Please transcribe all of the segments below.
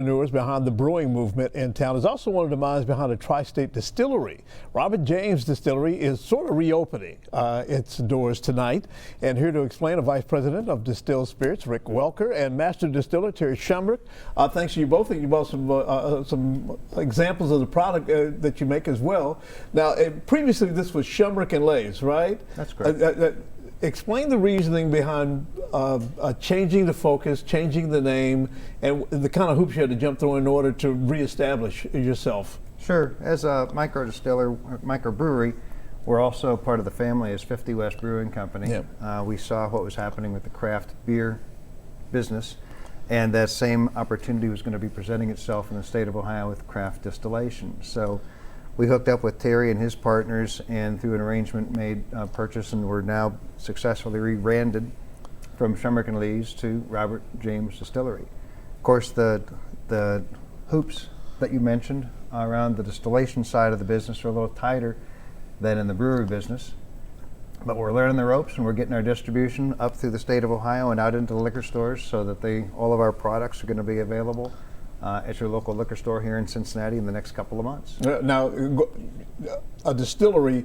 Entrepreneurs behind the brewing movement in town is also one of the minds behind the Tri-State Distillery. James Distillery is sort of reopening its doors tonight. And here to explain, a Vice President of Distilled Spirits, Rick Welker, and Master Distiller, Terry Shumrick. Thanks to you both. You brought some examples of the product that you make as well. Now, previously this was Shumrick and Lays, right? That's correct. Explain the reasoning behind changing the focus, changing the name, and the kind of hoops you had to jump through in order to reestablish yourself. Sure. As a micro distiller, micro brewery, we're also part of the family as 50 West Brewing Company. Yep. We saw what was happening with the craft beer business, and that same opportunity was going to be presenting itself in the state of Ohio with craft distillation. So we hooked up with Terry and his partners, and through an arrangement made purchase, and we're now successfully rebranded from Shumrick and Lees to James Distillery. Of course, the hoops that you mentioned around the distillation side of the business are a little tighter than in the brewery business, but we're learning the ropes, and we're getting our distribution up through the state of Ohio and out into the liquor stores so that all of our products are going to be available at your local liquor store here in Cincinnati in the next couple of months. Now, a distillery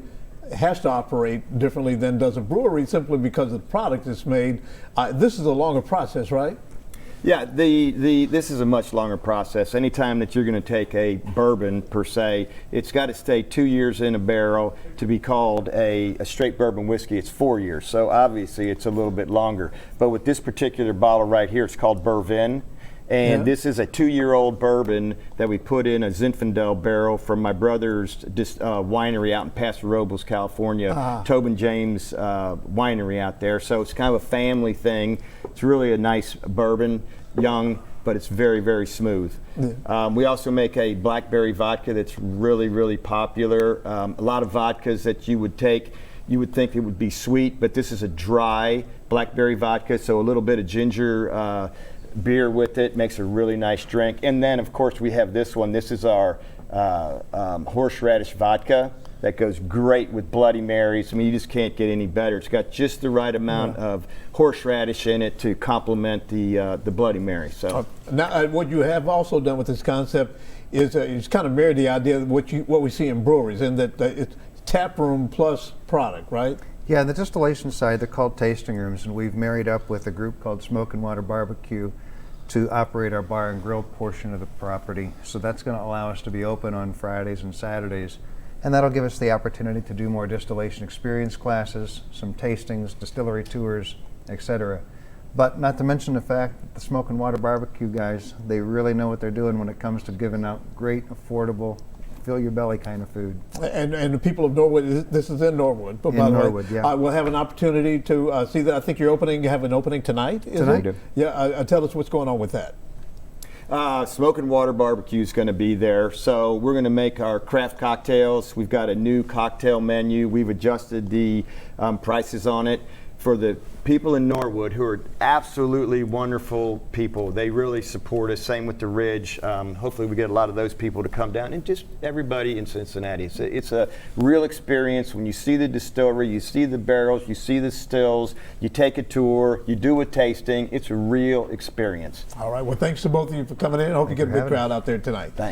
has to operate differently than does a brewery simply because the product is made. This is a longer process, right? Yeah, this is a much longer process. Anytime that you're going to take a bourbon per se, it's got to stay 2 years in a barrel to be called a straight bourbon whiskey. It's 4 years, so obviously it's a little bit longer. But with this particular bottle right here, it's called Bourbon. And this is a 2-year-old bourbon that we put in a Zinfandel barrel from my brother's winery out in Paso Robles, California, Tobin James winery out there. So it's kind of a family thing. It's really a nice bourbon, young, but it's very, very smooth. We also make a blackberry vodka that's really, really popular. A lot of vodkas that you would take, you would think it would be sweet, but this is a dry blackberry vodka, so a little bit of ginger beer with it makes a really nice drink. And then of course we have this one. This is our horseradish vodka that goes great with Bloody Marys. I mean, you just can't get any better. It's got just the right amount of horseradish in it to complement the Bloody Mary. So now what you have also done with this concept is it's kind of married the idea of what we see in breweries, and that it's tap room plus product, right? Yeah, on the distillation side, they're called tasting rooms, and we've married up with a group called Smoke and Water Barbecue to operate our bar and grill portion of the property. So that's going to allow us to be open on Fridays and Saturdays, and that'll give us the opportunity to do more distillation experience classes, some tastings, distillery tours, etc. But not to mention the fact that the Smoke and Water Barbecue guys, they really know what they're doing when it comes to giving out great, affordable, fill your belly kind of food. And the people of Norwood, this is in Norwood. In Norwood, yeah. We'll have an opportunity to see that. I think you have an opening tonight, is Tonight. it? Yeah, tell us what's going on with that. Smoke and Water Barbecue is going to be there. So we're going to make our craft cocktails. We've got a new cocktail menu. We've adjusted the prices on it. For the people in Norwood, who are absolutely wonderful people, they really support us. Same with the Ridge. Hopefully we get a lot of those people to come down, and just everybody in Cincinnati. It's a real experience. When you see the distillery, you see the barrels, you see the stills, you take a tour, you do a tasting. It's a real experience. All right. Well, thanks to both of you for coming in. I hope you get a big crowd out there tonight. Thanks.